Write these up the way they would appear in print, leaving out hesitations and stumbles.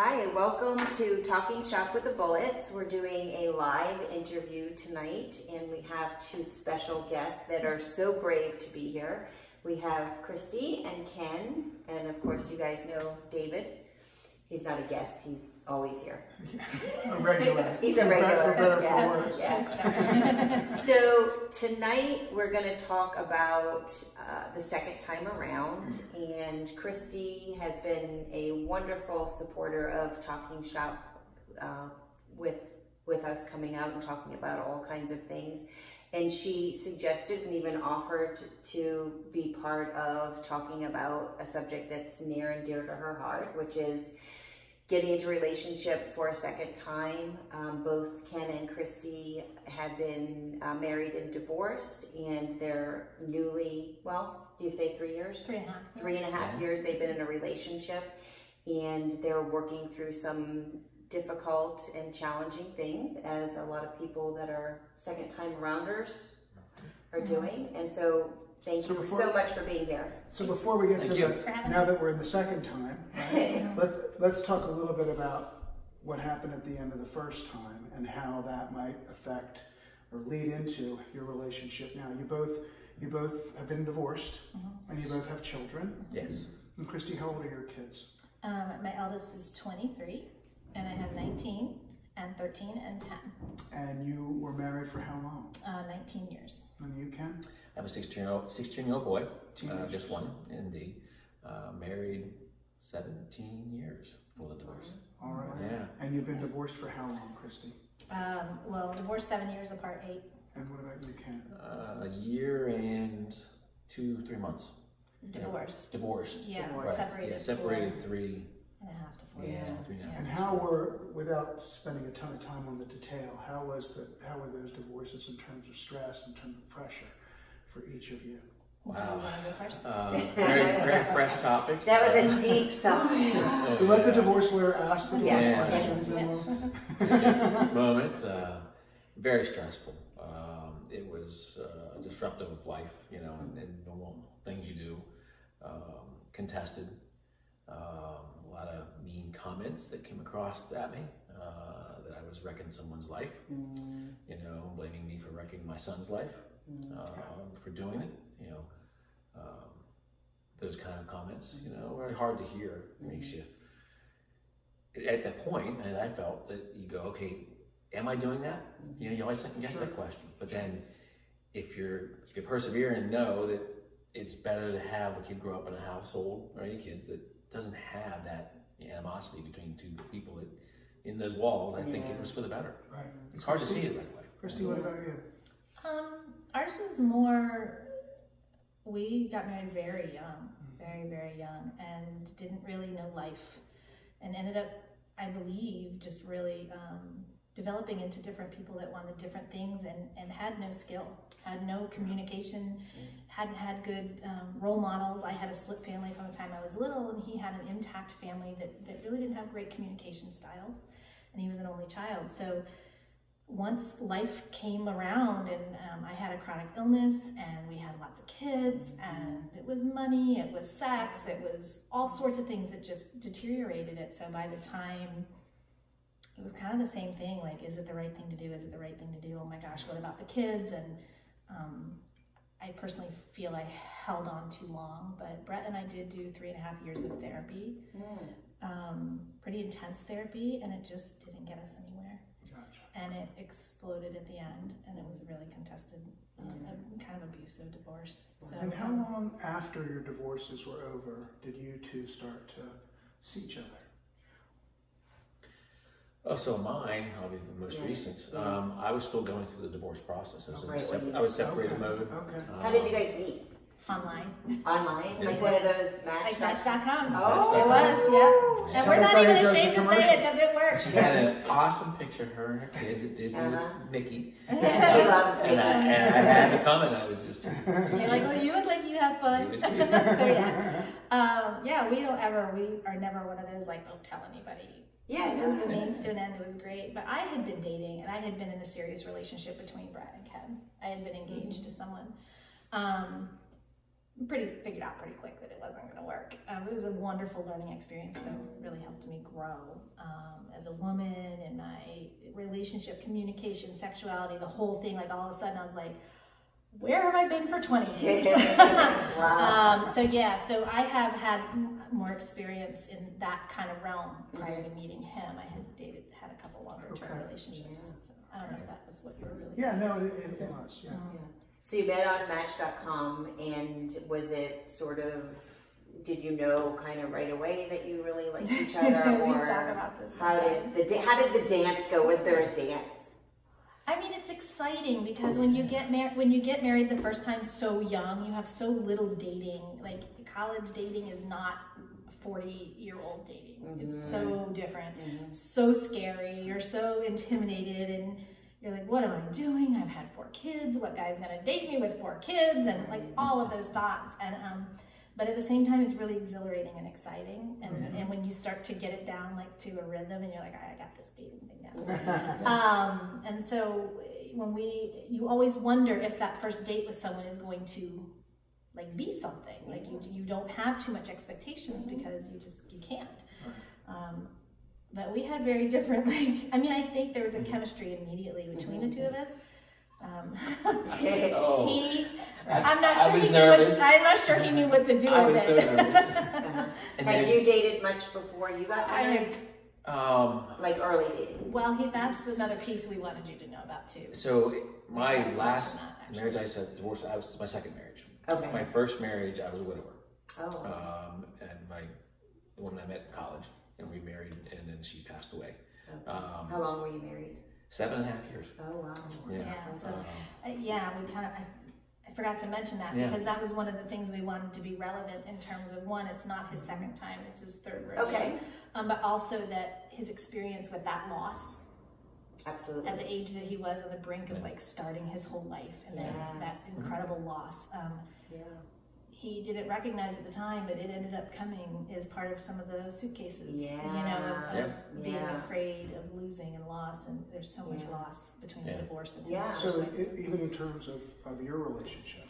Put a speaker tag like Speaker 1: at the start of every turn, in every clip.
Speaker 1: Hi, welcome to Talking Shop with the Bullets. We're doing a live interview tonight, and we have two special guests that are so brave to be here. We have Christy and Ken, and of course you guys know David. He's not a guest, he's always here.
Speaker 2: A regular.
Speaker 1: He's a regular.
Speaker 2: For
Speaker 1: Yes. So tonight we're going to talk about the second time around, and Christy has been a wonderful supporter of Talking Shop with us coming out and talking about all kinds of things. And she suggested and even offered to be part of talking about a subject that's near and dear to her heart, which is getting into a relationship for a second time. Both Ken and Christy have been married and divorced, and they're newly, well, do you say 3 years?
Speaker 3: 3.5.
Speaker 1: 3.5 years they've been in a relationship, and they're working through some difficult and challenging things, as a lot of people that are second time arounders are doing. And so thank you so much for being here.
Speaker 2: So before we get to that, now that we're in the second time, let's talk a little bit about what happened at the end of the first time and how that might affect or lead into your relationship now. You both have been divorced, and you both have children.
Speaker 4: Yes.
Speaker 2: And Christy, how old are your kids?
Speaker 3: My eldest is 23, and I have 19, and 13, and 10.
Speaker 2: And you were married for how long?
Speaker 3: 19 years.
Speaker 2: And you, Ken?
Speaker 4: I have a 16-year-old boy, just one, indeed. Married 17 years for the divorce.
Speaker 2: All right.
Speaker 4: Yeah.
Speaker 2: And you've been divorced for how long, Christy?
Speaker 3: Well, divorced 7 years, apart 8.
Speaker 2: And what about you, Ken?
Speaker 4: A year and 2-3 months.
Speaker 3: Divorced.
Speaker 4: Divorced.
Speaker 3: Yeah,
Speaker 4: Right.
Speaker 3: separated.
Speaker 4: Yeah, separated
Speaker 3: for
Speaker 4: 3.5
Speaker 3: to 4
Speaker 4: Yeah,
Speaker 3: years.
Speaker 4: 3.5.
Speaker 2: And how were, without spending a ton of time on the detail, how were those divorces in terms of stress, in terms of pressure for each of you?
Speaker 4: Wow.
Speaker 3: You wanna go first?
Speaker 4: Very fresh topic.
Speaker 1: That was a deep sigh.
Speaker 2: We let the divorce lawyer ask the divorce questions.
Speaker 4: Yes. Moment. Very stressful. It was disruptive of life, you know, and normal things you do. Contested. A lot of mean comments that came across at me, that I was wrecking someone's life, you know, blaming me for wrecking my son's life, for doing it, you know, those kind of comments, you know, very hard to hear. Makes you, at that point, and I felt that you go, okay, am I doing that? You know, you always second guess that question, but then if you persevere and know that it's better to have a kid grow up in a household, or any kids, that doesn't have that animosity between two people that in those walls, I think it was for the better.
Speaker 2: Right.
Speaker 4: It's hard to see it that way.
Speaker 2: Christy, what about you?
Speaker 3: Ours was more, we got married very young, very young, and didn't really know life, and ended up, I believe, just really developing into different people that wanted different things, and had no skill, had no communication, hadn't had good role models. I had a split family from the time I was little, and he had an intact family that really didn't have great communication styles, and he was an only child. So once life came around, and I had a chronic illness, and we had lots of kids, and it was money, it was sex, it was all sorts of things that just deteriorated it. So by the time, it was kind of the same thing, like, is it the right thing to do? Is it the right thing to do? Oh my gosh, what about the kids? And I personally feel I held on too long, but Brett and I did do 3.5 years of therapy, pretty intense therapy, and it just didn't get us anywhere.
Speaker 2: Gotcha.
Speaker 3: And it exploded at the end, and it was a really contested, kind of abusive divorce. So,
Speaker 2: And how long after your divorces were over did you two start to see each other?
Speaker 4: Oh, so mine, obviously the most recent, I was still going through the divorce process. I was separated mode.
Speaker 2: Okay.
Speaker 1: How did you guys meet?
Speaker 3: online.
Speaker 1: Online? Like one of those
Speaker 3: Like
Speaker 1: Match.com?
Speaker 3: Match.com.
Speaker 1: Oh,
Speaker 3: it was, yeah. And we're not even ashamed to say it because it works.
Speaker 4: She had an awesome picture of her and her kids at Disney with Mickey.
Speaker 1: She loves Mickey.
Speaker 4: And I had the comment, I was just...
Speaker 3: You're like, well, you look like you have fun.
Speaker 4: It was
Speaker 3: So
Speaker 4: cute.
Speaker 3: yeah, we are never one of those, like, don't tell anybody.
Speaker 1: Yeah,
Speaker 3: It was a means to an end. It was great. But I had been dating, and I had been in a serious relationship between Brett and Ken. I had been engaged to someone. Figured out pretty quick that it wasn't going to work. work. It was a wonderful learning experience that really helped me grow as a woman in my relationship, communication, sexuality, the whole thing. Like all of a sudden I was like, where have I been for 20 years?
Speaker 1: Wow.
Speaker 3: So I have had more experience in that kind of realm prior to meeting him. I had a couple longer term relationships. So I don't know if that was what you were really
Speaker 2: it was, yeah.
Speaker 1: So you met on Match.com, and was it sort of, did you know kind of right away that you really liked each other?
Speaker 3: We
Speaker 1: or
Speaker 3: talk about this.
Speaker 1: how did the dance go? Was there a dance?
Speaker 3: I mean, it's exciting because when you get married the first time so young, you have so little dating. Like college dating is not 40-year-old dating. It's so different, so scary. You're so intimidated, and you're like, what am I doing? I've had 4 kids. What guy's gonna date me with 4 kids? And like all of those thoughts. And but at the same time, it's really exhilarating and exciting. And when you start to get it down like to a rhythm, and you're like, all right, I got this dating thing down. And so you always wonder if that first date with someone is going to like be something. Like you don't have too much expectations because you can't. But we had very different, I think there was a chemistry immediately between the two of us. I'm not sure he knew what to do with it.
Speaker 4: I was so nervous.
Speaker 1: Had you dated much before you got married? Like early dating?
Speaker 3: Well, that's another piece we wanted you to know about too.
Speaker 4: So my last marriage, I said divorce. It was my second marriage.
Speaker 1: Okay.
Speaker 4: My first marriage, I was a widower.
Speaker 1: Oh.
Speaker 4: And the woman I met in college, and we married, and then she passed away.
Speaker 1: Okay. How long were you married?
Speaker 4: 7.5 years.
Speaker 1: Oh wow.
Speaker 3: I forgot to mention that because that was one of the things we wanted to be relevant in terms of, one, it's not his second time, it's his third rodeo.
Speaker 1: Okay.
Speaker 3: But also that his experience with that loss.
Speaker 1: Absolutely.
Speaker 3: At the age that he was on the brink of like starting his whole life, and then that incredible loss. He didn't recognize at the time, but it ended up coming as part of some of the suitcases, of being afraid of losing and loss, and there's so much loss between the divorce and his
Speaker 2: So even in terms of your relationship.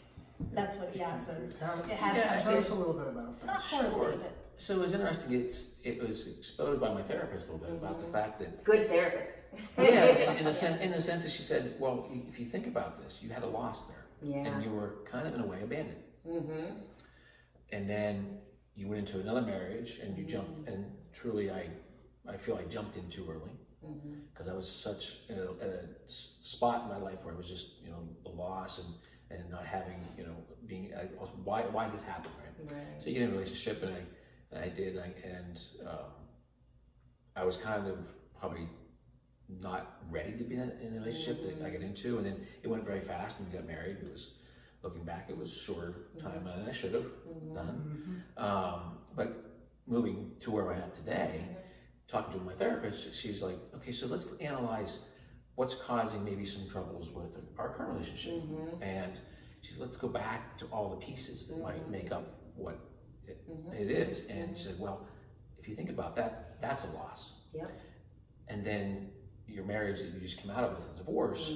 Speaker 3: That's what, so it has
Speaker 2: tell us a little bit about that.
Speaker 3: Not horribly, but.
Speaker 4: So it was interesting, it was exposed by my therapist a little bit about the fact that...
Speaker 1: Good therapist.
Speaker 4: in the sense that she said, well, if you think about this, you had a loss there.
Speaker 1: Yeah.
Speaker 4: And you were kind of in a way abandoned. And then you went into another marriage, and you jumped, and truly I feel I jumped in too early, because I was such at a spot in my life where I was just, a loss and not having, being, why this happened, right? So you get in a relationship, and I did, and I was kind of probably not ready to be in a relationship that I got into, and then it went very fast, and we got married. It was, looking back, it was shorter time than I should have done. But moving to where I am today, talking to my therapist, she's like, okay, so let's analyze what's causing maybe some troubles with our current relationship. And she's, let's go back to all the pieces that might make up what it is. And she said, well, if you think about that, that's a loss. And then your marriage that you just came out of with a divorce,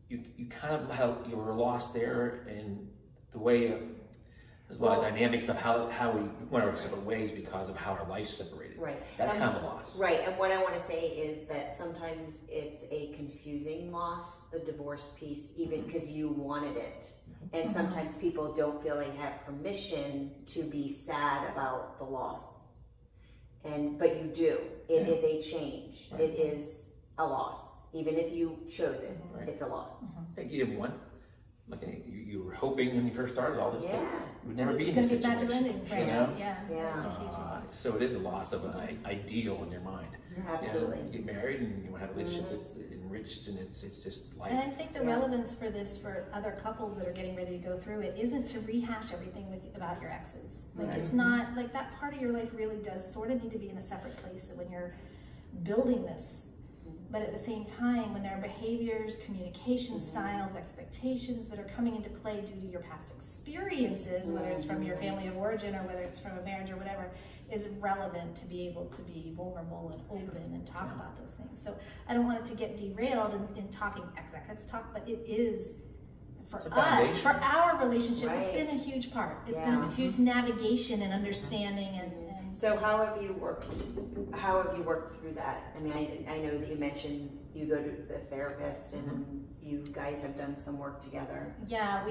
Speaker 4: you kind of have, you were lost there, and the way there's a lot of dynamics of how we went our separate ways because of how our lives separated.
Speaker 1: Right.
Speaker 4: That's kind of a loss.
Speaker 1: Right. And what I want to say is that sometimes it's a confusing loss, the divorce piece, even because you wanted it. And sometimes people don't feel they have permission to be sad about the loss. But you do. It is a change. It is a loss. Even if you chose it, it's a loss.
Speaker 4: You didn't want, like you were hoping when you first started all this stuff, you would never be in this situation.
Speaker 3: It's a huge loss.
Speaker 4: So it is a loss of an ideal in your mind.
Speaker 1: Absolutely.
Speaker 4: You get married and you want to have a relationship that's enriched, and it's just life.
Speaker 3: And I think the relevance for this for other couples that are getting ready to go through it isn't to rehash everything about your exes. Like it's not, like that part of your life really does sort of need to be in a separate place when you're building this. But at the same time, when there are behaviors, communication styles, expectations that are coming into play due to your past experiences, whether it's from your family of origin or whether it's from a marriage or whatever, is relevant to be able to be vulnerable and open and talk about those things. So I don't want it to get derailed in talking executive talk, but it is for us, for our relationship,
Speaker 1: right.
Speaker 3: It's been a huge part. It's
Speaker 1: Yeah.
Speaker 3: been a huge navigation and understanding and
Speaker 1: so how have you worked through that? I mean, I know that you mentioned you go to the therapist and you guys have done some work together.
Speaker 3: Yeah,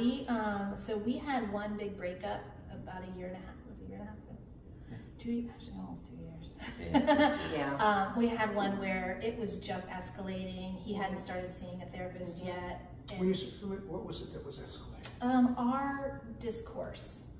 Speaker 3: so we had one big breakup about a year and a half. Was it a year and a half ago? 2 years, actually almost 2 years.
Speaker 1: Yeah.
Speaker 3: We had one where it was just escalating. He hadn't started seeing a therapist yet. And,
Speaker 2: What was it that was escalating?
Speaker 3: our discourse.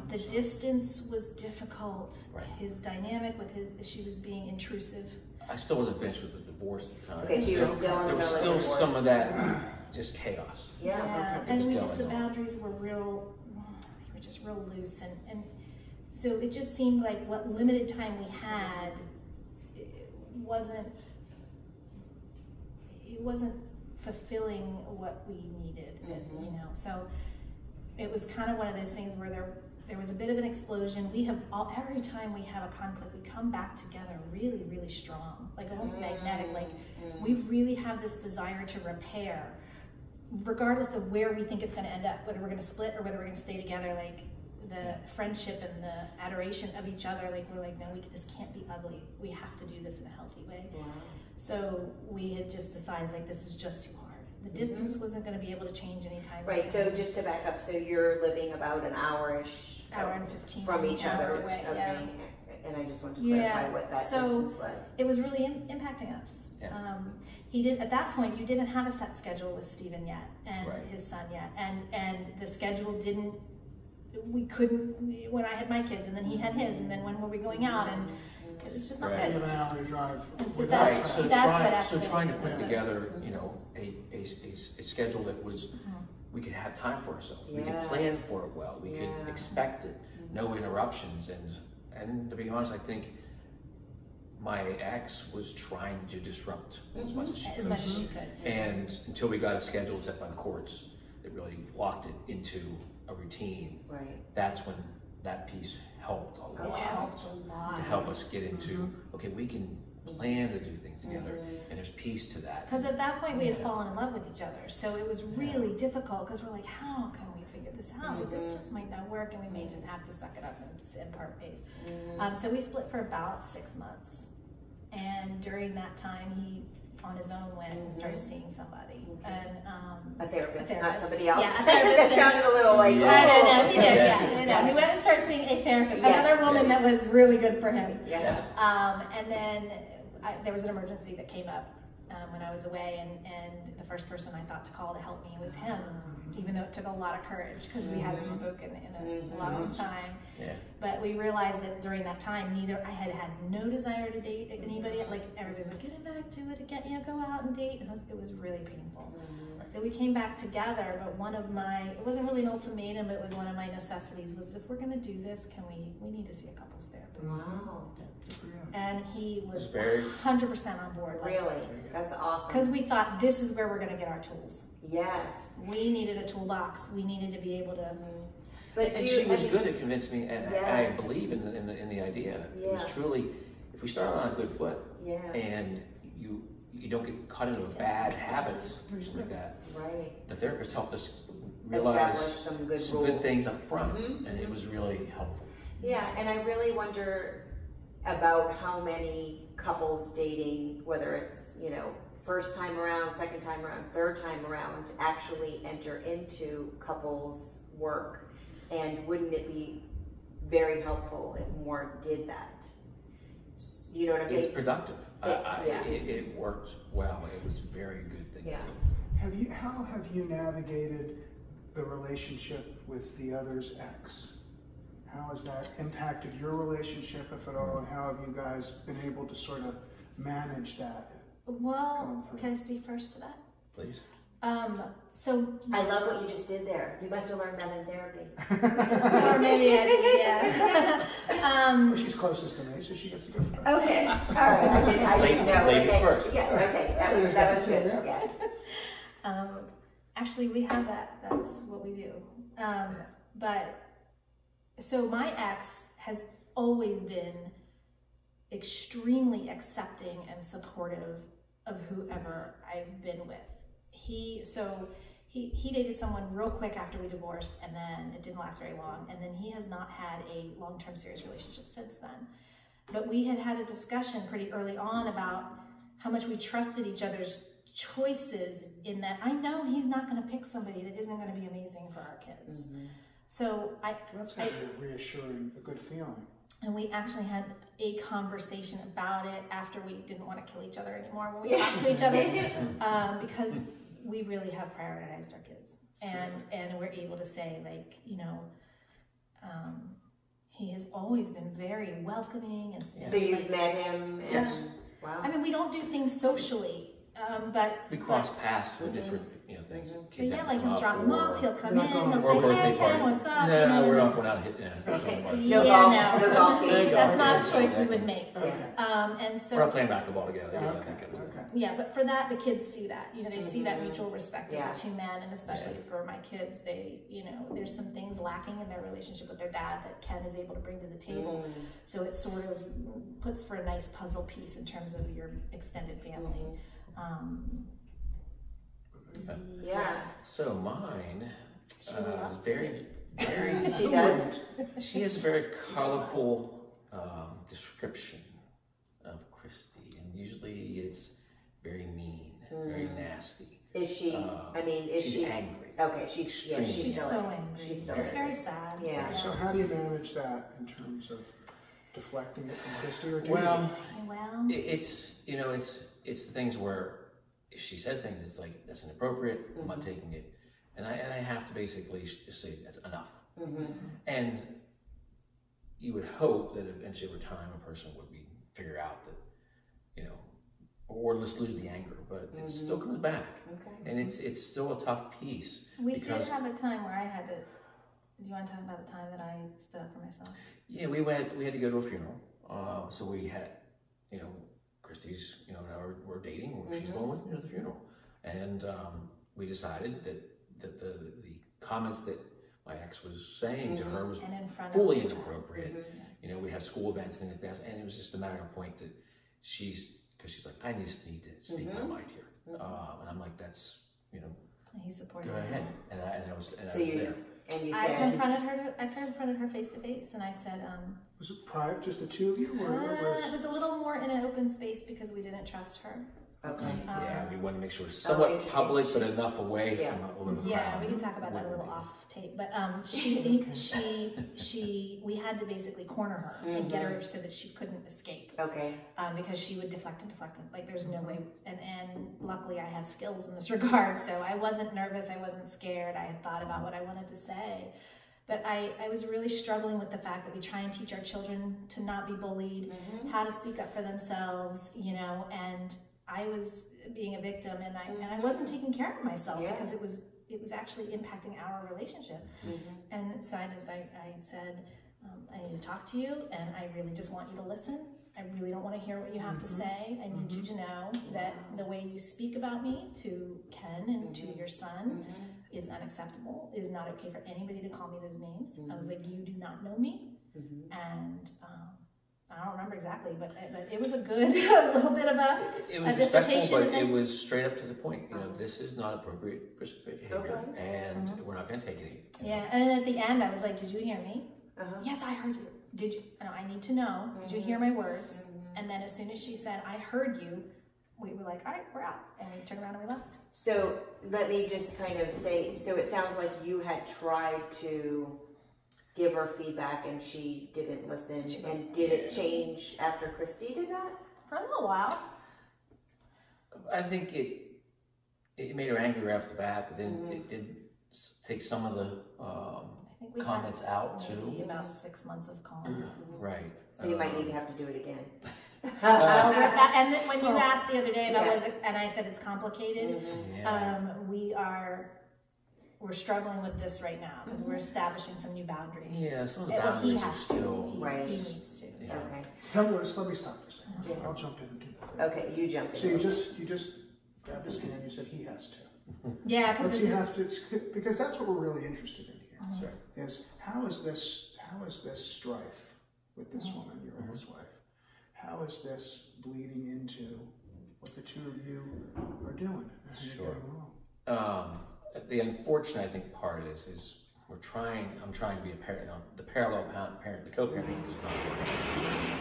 Speaker 3: The distance was difficult.
Speaker 4: Right.
Speaker 3: His dynamic with she was being intrusive.
Speaker 4: I still wasn't finished with the divorce at the time.
Speaker 1: Okay, so you were still in the
Speaker 4: There was
Speaker 1: middle
Speaker 4: still
Speaker 1: of divorce.
Speaker 4: some of that, just chaos.
Speaker 1: Yeah.
Speaker 2: Okay.
Speaker 3: And
Speaker 4: Just
Speaker 3: the
Speaker 4: going on.
Speaker 3: boundaries were they were just real loose, and so it just seemed like what limited time we had, it wasn't fulfilling what we needed, you know. So it was kind of one of those things where there was a bit of an explosion. We have every time we have a conflict, we come back together really, really strong, like almost magnetic. Like we really have this desire to repair, regardless of where we think it's going to end up, whether we're going to split or whether we're going to stay together. Like the friendship and the adoration of each other, like we're like, no, this can't be ugly. We have to do this in a healthy way.
Speaker 1: Wow.
Speaker 3: So we had just decided, like, this is just too hard. The distance wasn't going to be able to change anytime
Speaker 1: Right,
Speaker 3: soon.
Speaker 1: so just to back up, so you're living about an hour-ish
Speaker 3: Hour and 15
Speaker 1: from each
Speaker 3: hour
Speaker 1: other.
Speaker 3: away,
Speaker 1: Okay.
Speaker 3: yeah.
Speaker 1: And I just want to clarify what that
Speaker 3: so
Speaker 1: distance was.
Speaker 3: it was really impacting us.
Speaker 4: Yeah.
Speaker 3: He did at that point. You didn't have a set schedule with Stephen yet, and
Speaker 4: Right.
Speaker 3: his son yet, and the schedule didn't. We couldn't. When I had my kids, and then he had his, and then when were we going out, and it was just not
Speaker 4: Right.
Speaker 2: End
Speaker 3: good.
Speaker 2: of an hour drive.
Speaker 3: And so
Speaker 2: without
Speaker 3: that's-
Speaker 4: Right, so
Speaker 3: that's what
Speaker 4: trying to
Speaker 3: escalated.
Speaker 4: put
Speaker 3: Yeah.
Speaker 4: together, you know, a schedule that was, we could have time for ourselves. We could
Speaker 1: Yes.
Speaker 4: plan for it well. We
Speaker 1: Yeah.
Speaker 4: could expect it. No interruptions. And to be honest, I think my ex was trying to disrupt as much as she
Speaker 3: As
Speaker 4: could.
Speaker 3: much as she could.
Speaker 4: And until we got a schedule set by the courts that really locked it into a routine,
Speaker 1: Right.
Speaker 4: that's when that piece helped a
Speaker 1: It
Speaker 4: lot.
Speaker 1: helped a lot.
Speaker 4: To help us get into, okay, we can plan to do things together,
Speaker 1: Mm-hmm.
Speaker 4: and there's peace to that.
Speaker 3: Because at that point we had fallen in love with each other, so it was really difficult. Because we're like, how can we figure this out? Like, this just might not work, and we may just have to suck it up and part ways. So we split for about 6 months, and during that time he, on his own, went and started seeing somebody, and
Speaker 1: A therapist, not
Speaker 3: therapist.
Speaker 1: somebody else.
Speaker 3: Yeah, a therapist.
Speaker 1: That sounded a little like,
Speaker 4: Yeah.
Speaker 3: No, he did.
Speaker 4: Yes.
Speaker 3: Yeah, no. He went and started seeing a therapist,
Speaker 1: Yes.
Speaker 3: another woman
Speaker 4: Yes.
Speaker 3: that was really good for him.
Speaker 1: Yeah.
Speaker 3: And then there was an emergency that came up when I was away, and the first person I thought to call to help me was him, even though it took a lot of courage because we hadn't spoken in a long time.
Speaker 4: Yeah.
Speaker 3: But we realized that during that time, I had no desire to date anybody. Like everybody's like, get back to it again, go out and date. And it was really painful. So we came back together, but it wasn't really an ultimatum, but it was one of my necessities was, if we're gonna do this, we need to see a couples therapist.
Speaker 1: Wow.
Speaker 2: Good for you.
Speaker 3: And he was
Speaker 4: Very-
Speaker 3: 100% on board.
Speaker 1: Really? That's awesome.
Speaker 3: Because we thought this is where we're gonna get our tools.
Speaker 1: Yes.
Speaker 3: We needed a toolbox. We needed to be able to.
Speaker 1: But
Speaker 4: And she was good at convincing me, and
Speaker 1: Yeah.
Speaker 4: I believe in the idea. It was
Speaker 1: Yeah.
Speaker 4: truly, if we start on a good foot,
Speaker 1: Yeah.
Speaker 4: and you don't get caught into bad habits or something like that,
Speaker 1: Right.
Speaker 4: the therapist helped us
Speaker 1: Establish
Speaker 4: realize
Speaker 1: some good
Speaker 4: some
Speaker 1: rules.
Speaker 4: good things up front, and it was really helpful.
Speaker 1: Yeah, and I really wonder about how many couples dating, whether it's, first time around, second time around, third time around, actually enter into couples work. And wouldn't it be very helpful if more did that? You know what I'm saying?
Speaker 4: It's productive.
Speaker 1: Yeah.
Speaker 4: It worked well. It was a very good thing.
Speaker 1: Yeah.
Speaker 2: How have you navigated the relationship with the other's ex? How has that impacted your relationship, if at all, and how have you guys been able to sort of manage that?
Speaker 3: Well, can I speak first to that?
Speaker 4: Please.
Speaker 3: So
Speaker 1: I love what you just did there. You must have learned that in therapy.
Speaker 3: or maybe I did, yeah.
Speaker 2: Well, she's closest to me, so she gets to go first.
Speaker 1: Okay, all right. I didn't know.
Speaker 4: Ladies
Speaker 1: Okay.
Speaker 4: first.
Speaker 1: Yes, okay. That was good.
Speaker 2: Yeah.
Speaker 1: Yes.
Speaker 3: Actually, we have that. That's what we do. But so my ex has always been extremely accepting and supportive of whoever I've been with. He he dated someone real quick after we divorced, and then it didn't last very long, and then he has not had a long-term serious relationship since then. But we had a discussion pretty early on about how much we trusted each other's choices, in that I know he's not going to pick somebody that isn't going to be amazing for our kids. So
Speaker 2: that's going to be reassuring, a good feeling.
Speaker 3: And we actually had a conversation about it after we didn't want to kill each other anymore when we talked to each other, because we really have prioritized our kids, and we're able to say, like, you know, he has always been very welcoming. And
Speaker 1: so you've met him?
Speaker 3: Yes.
Speaker 1: Wow.
Speaker 3: I mean, we don't do things socially, but
Speaker 4: we cross paths for different, you know, things.
Speaker 3: But yeah, like he'll drop him off, he'll come in, he'll
Speaker 4: or
Speaker 3: say, hey Ken, what's up?
Speaker 4: No,
Speaker 3: you know,
Speaker 4: we're not going out hitting.
Speaker 1: No golf games.
Speaker 3: That's not a choice we would make. And so
Speaker 4: we're not playing basketball together.
Speaker 3: Yeah, but for that, the kids see that. You know, they see that mutual respect of the two men, and especially for my kids, they, you know, there's some things lacking in their relationship with their dad that Ken is able to bring to the table. So it sort of puts for a nice puzzle piece in terms of your extended family.
Speaker 1: Yeah.
Speaker 4: So mine is very.
Speaker 1: She does.
Speaker 4: She has a very colorful description of Christy, and usually it's very mean, very nasty.
Speaker 1: Is she? I mean, is
Speaker 4: she's
Speaker 1: she
Speaker 4: angry?
Speaker 1: Okay, she's
Speaker 3: so angry.
Speaker 1: She's so
Speaker 3: it's
Speaker 1: angry.
Speaker 3: very sad.
Speaker 1: Yeah.
Speaker 2: So how do you manage that in terms of deflecting it from Christy, or do
Speaker 4: well,
Speaker 1: you?
Speaker 4: It's things where if she says things, it's like, that's inappropriate. I'm not taking it, and I have to basically just say that's enough. And you would hope that eventually over time a person would figure out that, you know, or let's lose the anger, but it still comes back. And it's still a tough piece.
Speaker 3: We did have a time where I had to, do you want to talk about the time that I stood up for myself? Yeah,
Speaker 4: we had to go to a funeral. So we had, you know, Christy's, you know, we're dating, she's going with me to the funeral. And we decided that the comments that my ex was saying to her was fully inappropriate. You know, we have school events and things like that, and it was just a matter of point that because she's like, I just need to speak my mind here. And I'm like, that's, you know,
Speaker 3: he's supportive.
Speaker 4: Go ahead. And I was there.
Speaker 1: And you
Speaker 3: I
Speaker 1: said,
Speaker 3: confronted her face to face, and I said,
Speaker 2: was it private, just the two of you?
Speaker 3: It was a little more in an open space because we didn't trust her.
Speaker 1: Okay.
Speaker 4: Yeah, we want to make sure it's somewhat public, but enough away from a little bit.
Speaker 3: Yeah, we can talk about that a little off tape. But we had to basically corner her and get her so that she couldn't escape.
Speaker 1: Okay.
Speaker 3: Because she would deflect and deflect. Like there's no way. And luckily I have skills in this regard, so I wasn't nervous. I wasn't scared. I had thought about what I wanted to say. But I was really struggling with the fact that we try and teach our children to not be bullied, how to speak up for themselves, you know, and I was being a victim, and I wasn't taking care of myself because it was actually impacting our relationship. And so I said, I need to talk to you, and I really just want you to listen. I really don't want to hear what you have to say. I need you to know that the way you speak about me to Ken and to your son is unacceptable. It is not okay for anybody to call me those names. I was like, you do not know me, and I don't remember exactly, but it was a good little bit of a dissertation.
Speaker 4: But it was straight up to the point. You know, this is not appropriate behavior, and we're not going to take it.
Speaker 3: Yeah, and then at the end, I was like, "Did you hear me? Yes, I heard you. Did you? No, I need to know. Did you hear my words?" And then as soon as she said, "I heard you," we were like, "All right, we're out," and we turned around and we left.
Speaker 1: So let me just kind of say. So it sounds like you had tried to give her feedback and she didn't listen. And did it change after Christy did that?
Speaker 3: For a little while.
Speaker 4: I think it made her angry right off the bat, but then it did take some of the comments out too.
Speaker 3: About 6 months of calm.
Speaker 4: Right.
Speaker 1: So you might need to have to do it again.
Speaker 3: And then when you asked the other day about and I said it's complicated, we're struggling with this right now because we're establishing some new boundaries.
Speaker 4: Yeah, some of the boundaries are still...
Speaker 3: He needs to.
Speaker 1: Yeah. Okay.
Speaker 2: Let me stop for a second. Yeah. I'll jump in and do that.
Speaker 1: Okay, you jump in.
Speaker 2: So you just grabbed his hand, you said he has to.
Speaker 3: Yeah,
Speaker 2: because that's what we're really interested in here. Is how is this strife with this woman, your ex-wife? How is this bleeding into what the two of you are doing?
Speaker 4: Sure. the unfortunate, I think, part is I'm trying to be a parent. The parallel parent, the co-parenting is not working in this situation.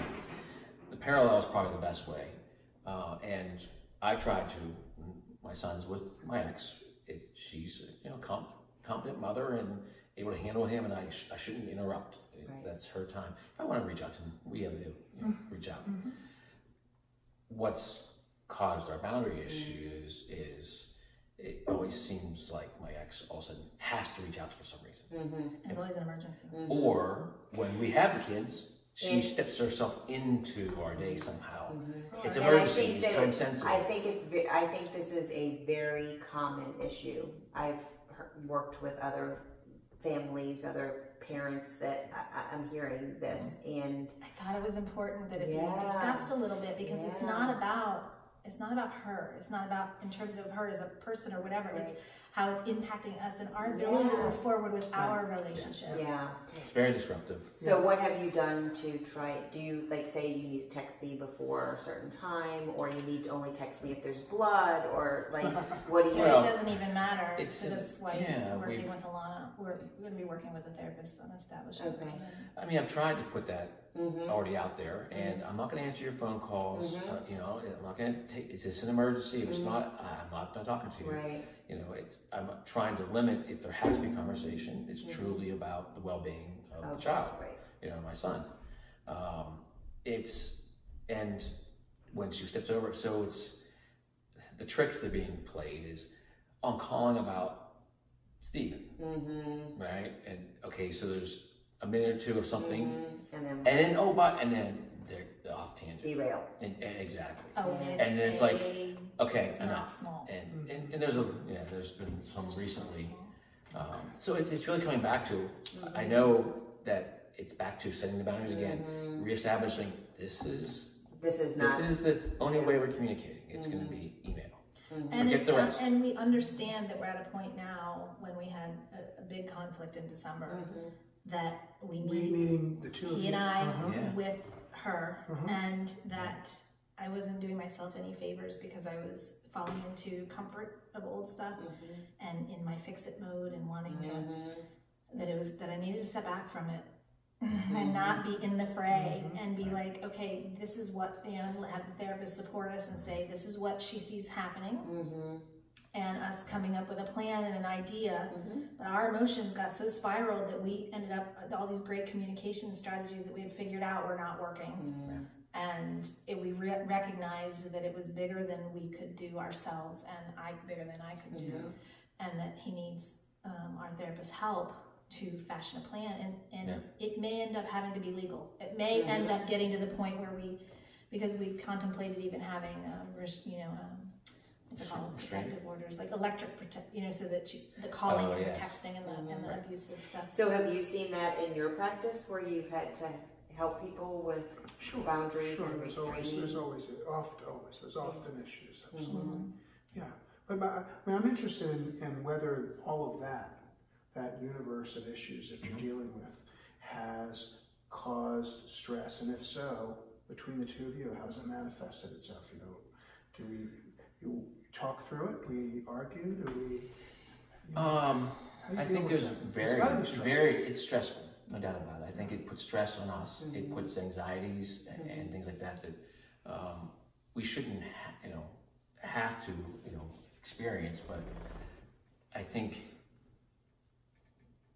Speaker 4: The parallel is probably the best way. And I try to, my son's with my ex. She's, competent mother and able to handle him, and I shouldn't interrupt. Right. That's her time. If I want to reach out to him, we have to reach out. Mm-hmm. What's caused our boundary issues is it always seems like my ex all of a sudden has to reach out for some reason.
Speaker 3: Mm-hmm. It's always an emergency. Mm-hmm.
Speaker 4: Or when we have the kids, she steps herself into our day somehow. Mm-hmm. It's emergency. It's time sensitive.
Speaker 1: I think this is a very common issue. I've worked with other families, other parents that I'm hearing this, and
Speaker 3: I thought it was important that it be discussed a little bit, because it's not about her. It's not about in terms of her as a person or whatever. Right. It's how it's impacting us and our ability to move forward with our relationship.
Speaker 1: Yeah.
Speaker 4: It's very disruptive.
Speaker 1: So what have you done to try, do you say you need to text me before a certain time, or you need to only text me if there's blood, or what do you...
Speaker 3: Well, it doesn't even matter.
Speaker 4: So
Speaker 3: that's why he's working with Alana. We're going to be working with a therapist on establishing it.
Speaker 4: I mean, I've tried to put that already out there, and I'm not going to answer your phone calls. I'm not going to take, is this an emergency? If it's not, I'm not talking to you.
Speaker 1: Right.
Speaker 4: I'm trying to limit, if there has to be a conversation, it's truly about the well-being of the child, my son. And when she steps over, so it's, the tricks that are being played is, I'm calling about Stephen, right? And okay, so there's a minute or two of something, and then they're off tangent.
Speaker 1: Derail.
Speaker 4: And exactly.
Speaker 3: Oh,
Speaker 4: and then it's like, okay,
Speaker 3: it's
Speaker 4: enough.
Speaker 3: Not small.
Speaker 4: And there's been some recently. So it's really coming back to, I know that it's back to setting the boundaries again, reestablishing this is the only way we're communicating. It's going to be email.
Speaker 3: And we understand that we're at a point now when we had a big conflict in December that we need,
Speaker 2: meaning the two of you,
Speaker 3: he and I with her, and that I wasn't doing myself any favors because I was falling into comfort of old stuff and in my fix-it mode and wanting to, that I needed to step back from it and not be in the fray and be like, okay, this is what, have the therapist support us and say, this is what she sees happening, and us coming up with a plan and an idea. But our emotions got so spiraled that we ended up with all these great communication strategies that we had figured out were not working. And we recognized that it was bigger than we could do ourselves, and bigger than I could do, and that he needs our therapist's help to fashion a plan, and it may end up having to be legal. It may end up getting to the point where because we've contemplated even having, what's it called, protective orders, like electric so that the calling and the texting and the abusive stuff.
Speaker 1: So have you seen that in your practice where you've had to help people with boundaries and restraining?
Speaker 2: There's often issues, absolutely. Yeah, but I'm interested in whether all of that universe of issues that you're dealing with has caused stress, and if so, between the two of you, how has it manifested itself? Do you talk through it? Do we argue? Do we?
Speaker 4: I think there's it's stressful, no doubt about it. I think it puts stress on us. It puts anxieties and things like that we shouldn't, have to, experience. But I think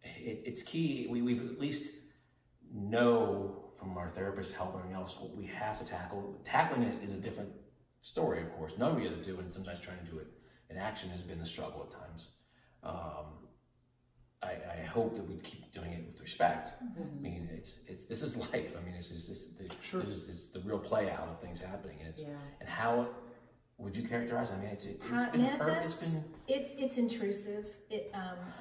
Speaker 4: it's key. We've at least know from our therapist helping else what we have to tackle. Tackling it is a different story, of course. None of we other do, and sometimes trying to do it in action has been the struggle at times. I hope that we keep doing it with respect. I mean, this is life. I mean, it's the real play out of things happening, and and how would you characterize? I mean,
Speaker 3: it's intrusive. It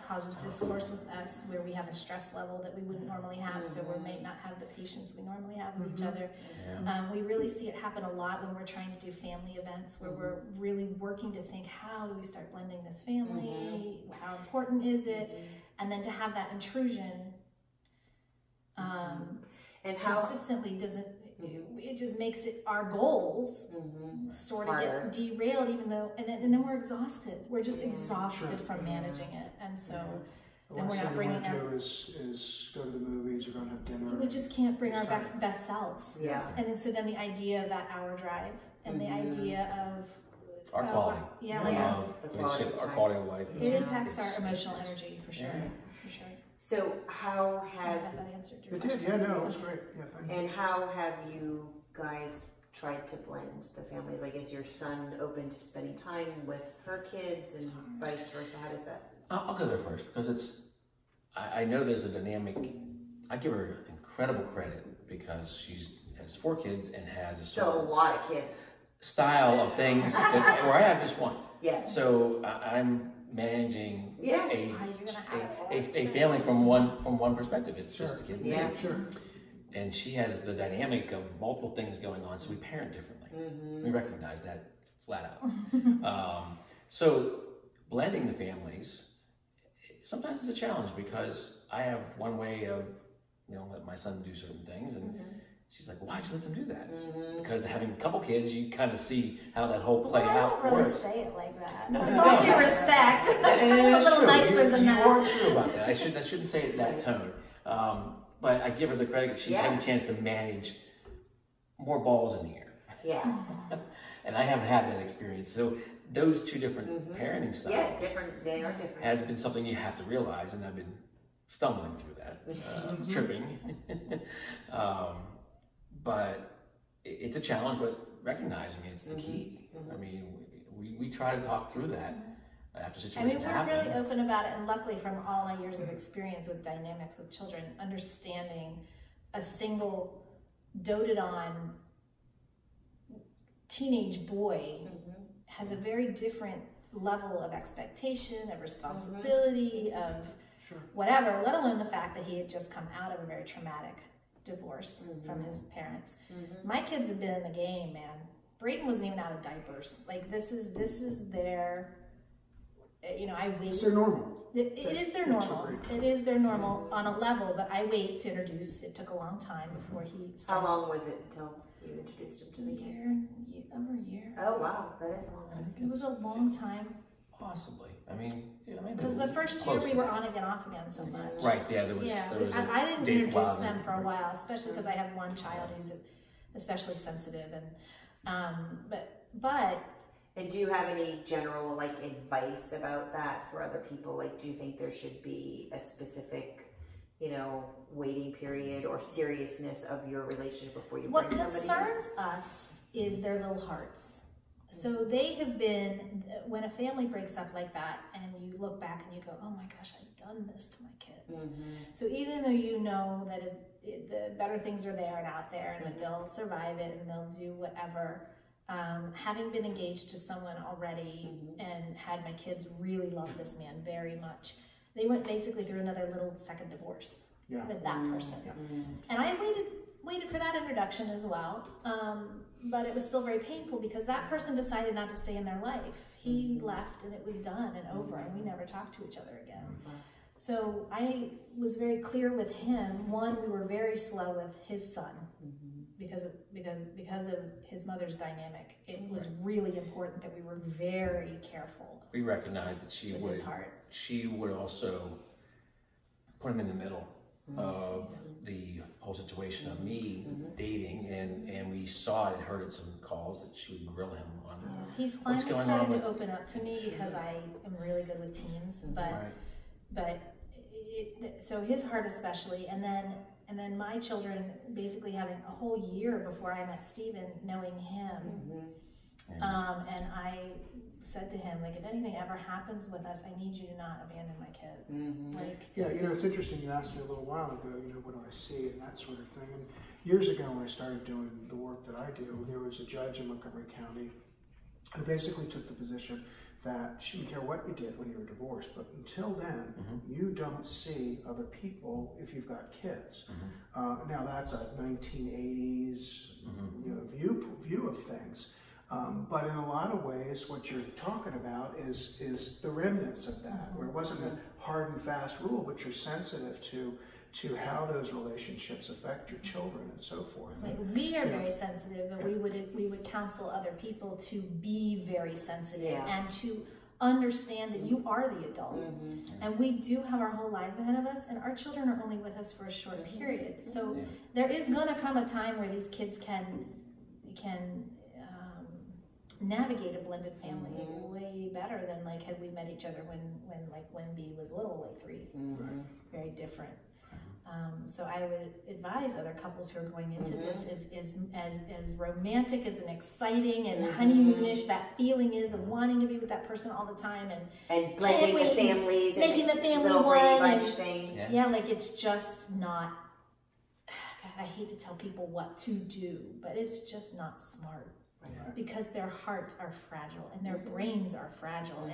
Speaker 3: causes discourse with us where we have a stress level that we wouldn't normally have, so we may not have the patience we normally have with each other. We really see it happen a lot when we're trying to do family events, where we're really working to think, how do we start blending this family? How important is it? And then to have that intrusion and consistently it just makes it our goals sort of get derailed, even though, and then we're exhausted. We're just exhausted from managing it, and so then we're not bringing our.
Speaker 2: Is go to the movies or go and have dinner.
Speaker 3: We just can't bring our best selves.
Speaker 1: Yeah.
Speaker 3: And then then the idea of that hour drive and the idea of
Speaker 4: our quality.
Speaker 1: Our
Speaker 4: quality of life.
Speaker 3: It impacts our emotional energy for sure. For sure.
Speaker 1: So how have
Speaker 3: that answered your
Speaker 2: It
Speaker 3: question?
Speaker 2: did, yeah, no, it was great. Yeah, thank you.
Speaker 1: And how have you guys tried to blend the families? Like, is your son open to spending time with her kids and vice versa? How does that?
Speaker 4: I'll go there first because I know there's a dynamic. I give her incredible credit because she has 4 kids and has a
Speaker 1: Still a lot of kids.
Speaker 4: Style of things where I have just 1.
Speaker 1: Yeah.
Speaker 4: So I'm managing a family from one perspective. It's just a kid.
Speaker 1: Yeah,
Speaker 2: sure.
Speaker 4: And she has the dynamic of multiple things going on, so we parent differently. We recognize that flat out. So blending the families, sometimes it's a challenge because I have one way of, let my son do certain things, and she's like, "Why'd you let them do that?" Because having a couple kids, you kind of see how that whole play out
Speaker 3: I don't really
Speaker 4: works.
Speaker 3: say it like that. With all due respect, I'm a little nicer than that.
Speaker 4: You are true about that. I shouldn't say it in that tone. But I give her the credit that she's having a chance to manage more balls in the air.
Speaker 1: Yeah.
Speaker 4: And I haven't had that experience. So those 2 different parenting styles.
Speaker 1: Yeah, different. They are different.
Speaker 4: Has been something you have to realize, and I've been stumbling through that, tripping. But it's a challenge, but recognizing it's the key. I mean, we try to talk through that after situations happen.
Speaker 3: We're really open about it, and luckily from all my years of experience with dynamics with children, understanding a single doted on teenage boy has a very different level of expectation, of responsibility, of whatever, let alone the fact that he had just come out of a very traumatic divorce from his parents. My kids have been in the game, man. Brayden wasn't even out of diapers. Like, this is their, I wait.
Speaker 2: It's their normal.
Speaker 3: It is their normal. It is their normal on a level, but I wait to introduce. It took a long time before he started.
Speaker 1: How long was it until you introduced him to the kids?
Speaker 3: Over a year.
Speaker 1: Oh, wow. That is a long time.
Speaker 3: It was a long time.
Speaker 4: Possibly. I mean, maybe.
Speaker 3: Because the first year we were on again, off again so much.
Speaker 4: Right, yeah, there was
Speaker 3: I didn't introduce them for a while, especially because I have one child who's especially sensitive, and but.
Speaker 1: And do you have any general advice about that for other people? Like, do you think there should be a specific, waiting period or seriousness of your relationship before you bring somebody in?
Speaker 3: What concerns us is their little hearts. So they have been, when a family breaks up like that and you look back and you go, oh my gosh, I've done this to my kids. So even though you know that the better things are there and out there and that they'll survive it and they'll do whatever, having been engaged to someone already and had my kids really love this man very much, they went basically through another little second divorce with that person. And I waited for that introduction as well. But it was still very painful because that person decided not to stay in their life. He left and it was done and over, and we never talked to each other again. So I was very clear with him. One, we were very slow with his son because of his mother's dynamic. It was really important that we were very careful.
Speaker 4: We recognized that she would also put him in the middle of the whole situation of me dating, and we saw it, heard it, some calls that she would grill him on
Speaker 3: he's finally started to open up to me because I am really good with teens, so his heart especially, and then my children basically having a whole year before I met Stephen knowing him, and I said to him, if anything ever happens with us, I need you to not abandon my kids.
Speaker 2: It's interesting. You asked me a little while ago, what do I see and that sort of thing. And years ago, when I started doing the work that I do, there was a judge in Montgomery County who basically took the position that she didn't care what you did when you were divorced, but until then, you don't see other people if you've got kids. Now that's a 1980s view of things. But in a lot of ways, what you're talking about is the remnants of that, where it wasn't a hard and fast rule, but you're sensitive to how those relationships affect your children and so forth.
Speaker 3: Like, we are very sensitive, and we would counsel other people to be very sensitive and to understand that you are the adult, and we do have our whole lives ahead of us, and our children are only with us for a short period. So there is going to come a time where these kids can navigate a blended family way better than like had we met each other when B was little, like 3. Very different. So I would advise other couples who are going into this as romantic as and exciting and honeymoonish that feeling is of wanting to be with that person all the time
Speaker 1: and blending the families,
Speaker 3: making the family one,
Speaker 1: thing.
Speaker 3: Like it's just not. God, I hate to tell people what to do, but it's just not smart because their hearts are fragile and their brains are fragile,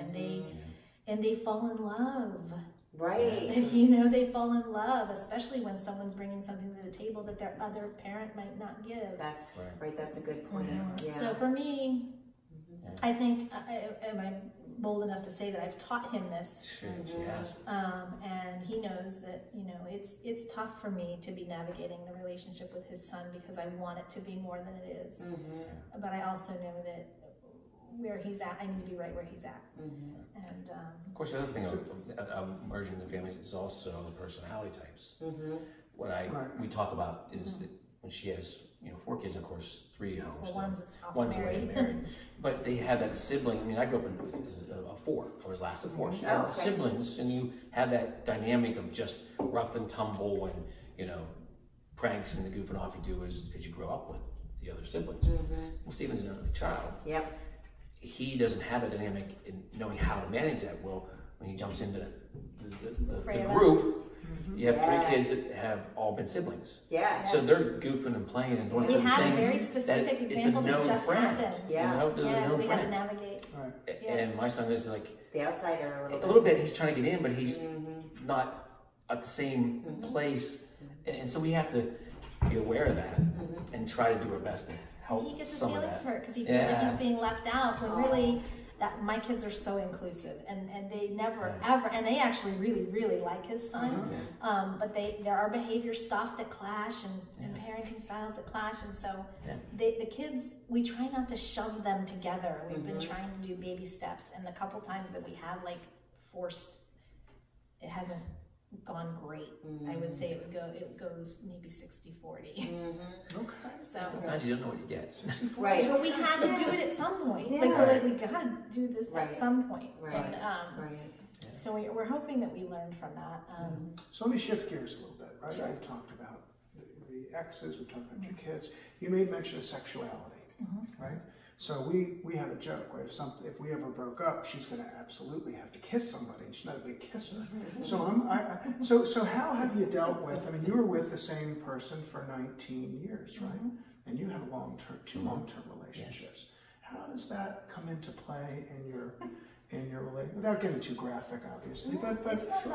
Speaker 3: and they fall in love.
Speaker 1: Right.
Speaker 3: You know, they fall in love, especially when someone's bringing something to the table that their other parent might not give.
Speaker 1: That's right. That's a good point.
Speaker 3: So for me, I think, am I bold enough to say that I've taught him this? And he knows that, you know, it's tough for me to be navigating the relationship with his son because I want it to be more than it is. But I also know that where he's at, I need to be right where he's at. And
Speaker 4: of course, the other thing of merging the families is also the personality types. What we talk about is that when she has 4 kids, of course, 3 at home.
Speaker 3: Well,
Speaker 4: one's already married, but they have that sibling. I mean, I grew up in a 4. I was last of 4. So you have siblings, and you have that dynamic of just rough and tumble, and pranks and the goofing off you do as you grow up with the other siblings. Well, Stephen's an only child. He doesn't have that dynamic in knowing how to manage that. Well, when he jumps into the group, you have 3 kids that have all been siblings. So they're goofing and playing and doing certain things.
Speaker 3: We had a very specific example that just happened.
Speaker 4: We had
Speaker 3: to navigate.
Speaker 4: And my son is like
Speaker 1: the outsider
Speaker 4: a little bit. He's trying to get in, but he's not at the same place. And so we have to be aware of that and try to do our best to help.
Speaker 3: He gets his feelings hurt because he feels like he's being left out, when really that my kids are so inclusive, and they never ever, and they actually really like his son, but there are behavior stuff that clash and parenting styles that clash, and so the kids, we try not to shove them together. We've been trying to do baby steps, and the couple times that we have forced, it hasn't gone great. I would say it goes maybe 60-40. So
Speaker 4: sometimes you don't know what you get.
Speaker 3: But we had to do it at some point. We're like, we gotta do this at some point. And so we're hoping that we learned from that.
Speaker 2: So let me shift gears a little bit, right? We've talked about the exes, we've talked about your kids. You made mention of sexuality, right? So we have a joke, right? If we ever broke up, she's going to absolutely have to kiss somebody, and she's not a big kisser. So so how have you dealt with? I mean, you were with the same person for 19 years, right? And you have two long-term relationships. How does that come into play in your relationship? Without getting too graphic, obviously, but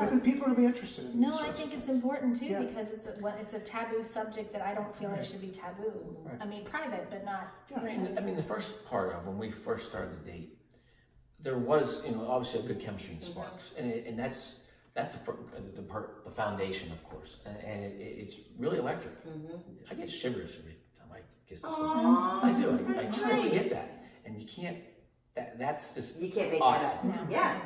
Speaker 2: I think people will be interested in this.
Speaker 3: No, I think it's important too, because it's a taboo subject that I don't feel like should be taboo. I mean, private, but not.
Speaker 4: I mean, the first part of when we first started the date, there was obviously a good chemistry and sparks, and that's the foundation, of course, and it's really electric. I get shivers every time I kiss this woman. I do. I truly get that, and you can't. That's just
Speaker 1: you can't make
Speaker 4: awesome.
Speaker 1: that up.
Speaker 2: Yeah.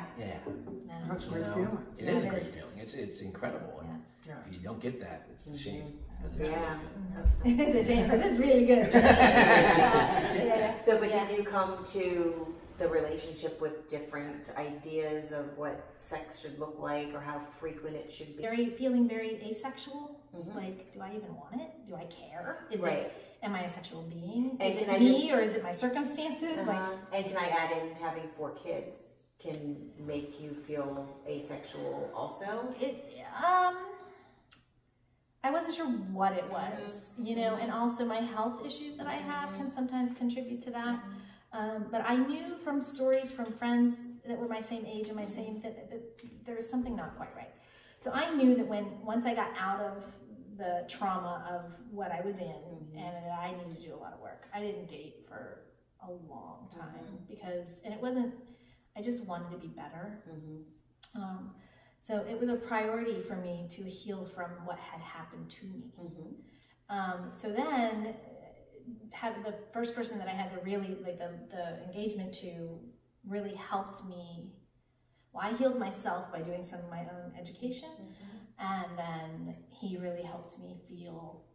Speaker 2: That's a great feeling.
Speaker 4: It is a great feeling. It's incredible, and if you don't get that, it's a shame.
Speaker 3: It's a shame because it's really good.
Speaker 1: So, but did you come to the relationship with different ideas of what sex should look like or how frequent it should be?
Speaker 3: Feeling very asexual. Like, do I even want it? Do I care? Am I a sexual being? Is it me or is it my circumstances?
Speaker 1: And can I add in having 4 kids can make you feel asexual also?
Speaker 3: I wasn't sure what it was, and also my health issues that I have can sometimes contribute to that. But I knew from stories from friends that were my same age and my same that there was something not quite right. So I knew that once I got out of the trauma of what I was in, and I needed to do a lot of work. I didn't date for a long time because it wasn't, I just wanted to be better. So it was a priority for me to heal from what had happened to me. So then, the first person that I had to really, like the engagement to, really helped me. Well, I healed myself by doing some of my own education, and then he really helped me feel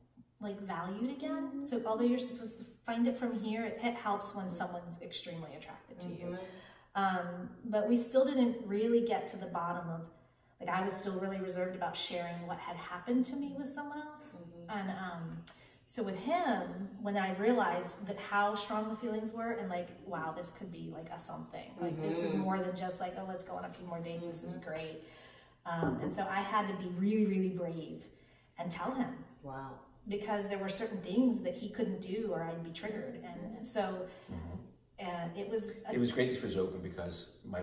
Speaker 3: like valued again. So although you're supposed to find it from here, it helps when someone's extremely attracted to you. But we still didn't really get to the bottom of, like, I was still really reserved about sharing what had happened to me with someone else. And so with him, when I realized that how strong the feelings were, and like, wow, this could be like a something. Like, this is more than just like, oh, let's go on a few more dates. This is great. And so I had to be really, really brave and tell him.
Speaker 1: Wow. Because
Speaker 3: there were certain things that he couldn't do, or I'd be triggered. And so it was...
Speaker 4: It was great this was open, because my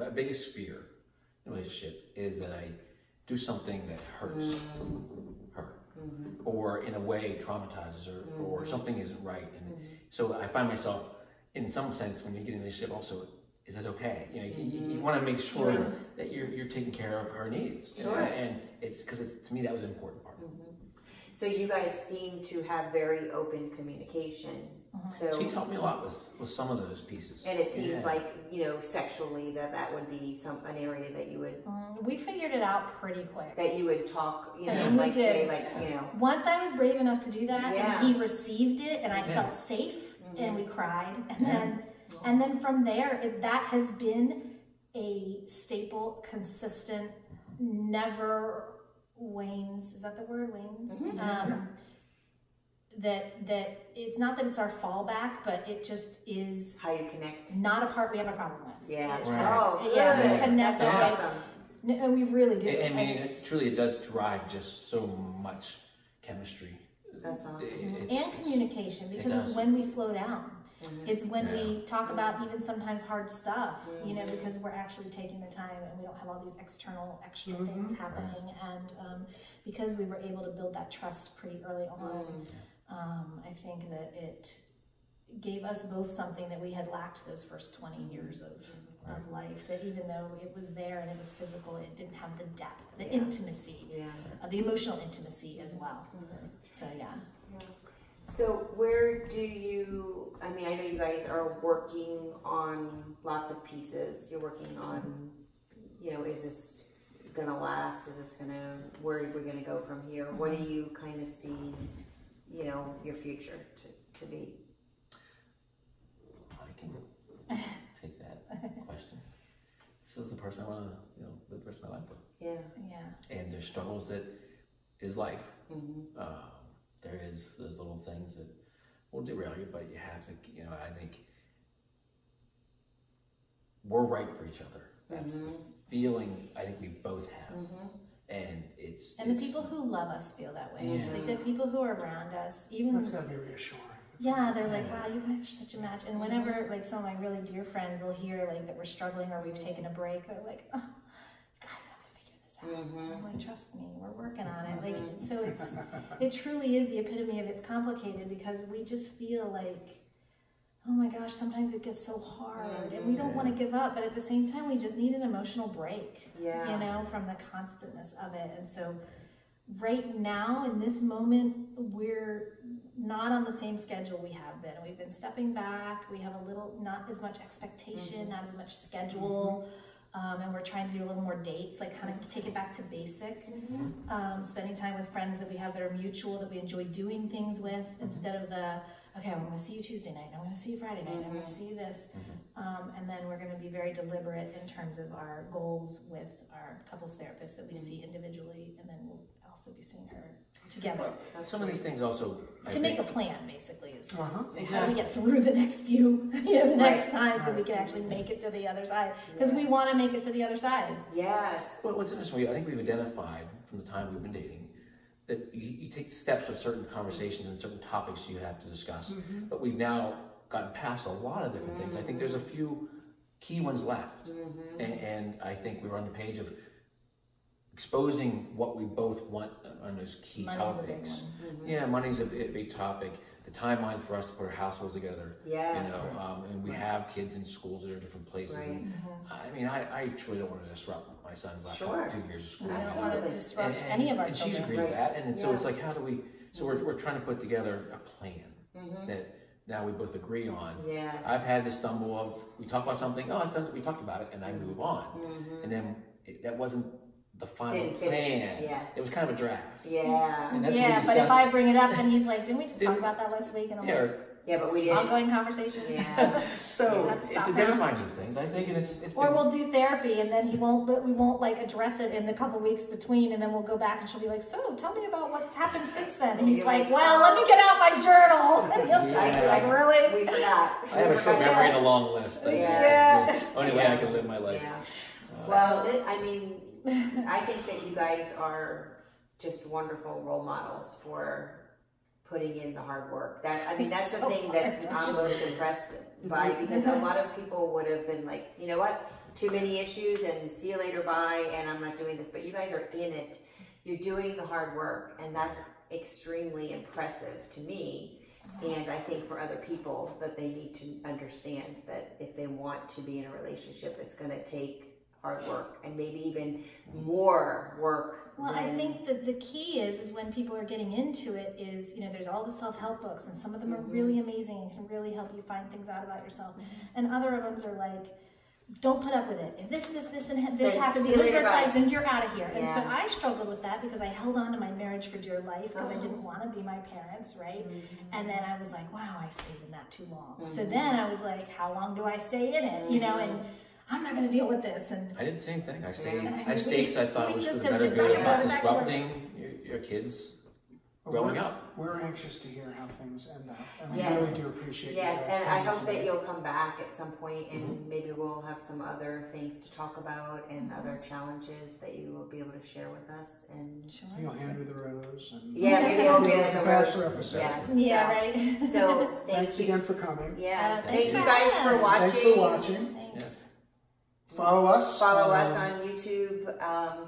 Speaker 4: biggest fear in a relationship is that I do something that hurts her, or in a way traumatizes her, or something isn't right. And so I find myself, in some sense, when you get in a relationship, also, is that okay? You know, you want to make sure that you're taking care of her needs. You know? And it's because to me that was an important part.
Speaker 1: So you guys seem to have very open communication. So
Speaker 4: she's helped me a lot with some of those pieces.
Speaker 1: And it seems like, you know, sexually that would be an area that you would...
Speaker 3: we figured it out pretty quick.
Speaker 1: That you would talk, you know,
Speaker 3: and
Speaker 1: like say, like, you know...
Speaker 3: Once I was brave enough to do that, and he received it, and I felt safe, and we cried, and then from there, that has been a staple, consistent, never wanes. Is that the word, wanes? That it's not that it's our fallback, but it just is
Speaker 1: how you connect.
Speaker 3: Not a part we have a problem with.
Speaker 1: Yeah.
Speaker 3: We connect.
Speaker 1: That's awesome.
Speaker 3: No, we really do.
Speaker 4: I mean, it does drive just so much chemistry.
Speaker 1: That's awesome.
Speaker 3: And communication, because it's when we slow down. It's when we talk about even sometimes hard stuff, you know, because we're actually taking the time and we don't have all these external extra things happening. And because we were able to build that trust pretty early on, I think that it gave us both something that we had lacked those first 20 years of life, that even though it was there and it was physical, it didn't have the depth, the intimacy, the emotional intimacy as well. So,
Speaker 1: So where do you, I mean, I know you guys are working on lots of pieces. You're working on, you know, is this going to last? Is this going to, where are we going to go from here? What do you kind of see, you know, your future to be?
Speaker 4: I can take that question. This is the person I want to, you know, live the rest of my life with.
Speaker 3: Yeah.
Speaker 4: And there's struggles that is life. There is those little things that will derail you, but you have to, you know, I think we're right for each other. That's the feeling I think we both have. And
Speaker 3: the people who love us feel that way. Like the people who are around us, even...
Speaker 2: That's gotta be reassuring.
Speaker 3: They're like, wow, you guys are such a match. And whenever, like, some of my really dear friends will hear, like, that we're struggling or we've taken a break, they're like, oh, you guys have to figure this out. I'm like, trust me, we're working on it. Like, so it truly is the epitome of it's complicated, because we just feel like, oh my gosh, sometimes it gets so hard and we don't want to give up, but at the same time, we just need an emotional break, you know, from the constantness of it. And so right now, in this moment, we're not on the same schedule we have been. We've been stepping back. We have a little, not as much expectation, not as much schedule. And we're trying to do a little more dates, like kind of take it back to basic. Spending time with friends that we have that are mutual, that we enjoy doing things with, instead of the, okay, I'm going to see you Tuesday night, I'm going to see you Friday night, I'm going to see you this. And then we're going to be very deliberate in terms of our goals with our couples therapist that we see individually, and then we'll also be seeing her together.
Speaker 4: Some of these things also...
Speaker 3: To make a plan, basically, is to how do we get through the next few, you know, the next time, so we can actually make it to the other side. Because we want to make it to the other side.
Speaker 1: Yes.
Speaker 4: Well, what's interesting, I think we've identified from the time we've been dating that you take steps with certain conversations and certain topics you have to discuss. But we've now gotten past a lot of different things. I think there's a few key ones left. And I think we were on the page of exposing what we both want on those key topics. Yeah, money's a big topic. The timeline for us to put our households together.
Speaker 1: Yes.
Speaker 4: You know, and we have kids in schools that are different places.
Speaker 1: Right.
Speaker 4: And, I mean, I truly don't want to disrupt my son's last 2 years of school.
Speaker 3: I don't want to disrupt any of our children.
Speaker 4: And she's agreed with that. And so it's like, how do we? So we're trying to put together a plan that now we both agree on.
Speaker 1: Yes.
Speaker 4: I've had this stumble of, we talk about something, oh, it sounds like we talked about it, and I move on. And then that wasn't the final plan.
Speaker 1: Yeah.
Speaker 4: It was kind of a draft.
Speaker 1: Yeah.
Speaker 4: And that's
Speaker 3: But if I bring it up and he's like, didn't we just talk about that last week? And I'm like,
Speaker 1: yeah, but we didn't.
Speaker 3: Ongoing conversation.
Speaker 1: Yeah.
Speaker 4: So it's identifying these things. I think it's
Speaker 3: or we'll do therapy and then we won't like address it in the couple weeks between, and then we'll go back and she'll be like, so tell me about what's happened since then. And he's like, well, let me get out my journal. And he'll be like, really?
Speaker 1: We forgot.
Speaker 4: I have a short memory and a long list. It's the only way I can live my life.
Speaker 1: Yeah. Well, I mean, I think that you guys are just wonderful role models for putting in the hard work. That's the thing that I'm most impressed by, because a lot of people would have been like, you know what, too many issues and see you later, bye, and I'm not doing this. But you guys are in it. You're doing the hard work, and that's extremely impressive to me. And I think for other people that they need to understand that if they want to be in a relationship, it's going to take hard work and maybe even more work.
Speaker 3: Well, I think that the key is when people are getting into it is, you know, there's all the self-help books, and some of them are really amazing and can really help you find things out about yourself. And other of them are like, don't put up with it. If this and this happens, then you're out of here. And so I struggled with that because I held on to my marriage for dear life because I didn't want to be my parents, right? And then I was like, wow, I stayed in that too long. So then I was like, how long do I stay in it? You know, and I'm not going to deal with this. And
Speaker 4: I did the same thing. I stayed because I thought it was for the better good of disrupting your kids growing up.
Speaker 2: We're anxious to hear how things end up, and we really do appreciate you guys.
Speaker 1: And I hope that you'll come back at some point, and maybe we'll have some other things to talk about and other challenges that you will be able to share with us. And
Speaker 2: you'll hand me the rose. And
Speaker 1: maybe we'll do the
Speaker 2: Bachelor episode.
Speaker 3: Right.
Speaker 1: So
Speaker 2: thanks again for coming.
Speaker 1: Thank you guys for watching.
Speaker 2: Thanks for watching.
Speaker 3: Thanks.
Speaker 2: Follow us
Speaker 1: on YouTube,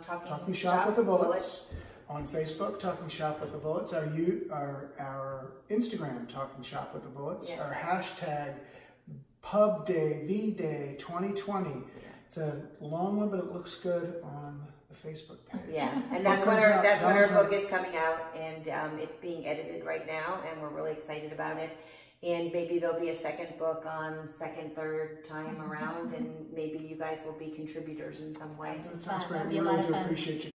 Speaker 1: Talking Shop with the Bullets.
Speaker 2: On Facebook, Talking Shop with the Bullets. Our Instagram, Talking Shop with the Bullets. Yes. Our hashtag Pub Day V-Day 2020. It's a long one, but it looks good on the Facebook page.
Speaker 1: Yeah, and that's when our book is coming out, and it's being edited right now, and we're really excited about it. And maybe there'll be a second book on second, third time around, and maybe you guys will be contributors in some way.
Speaker 2: That sounds great. We really do appreciate you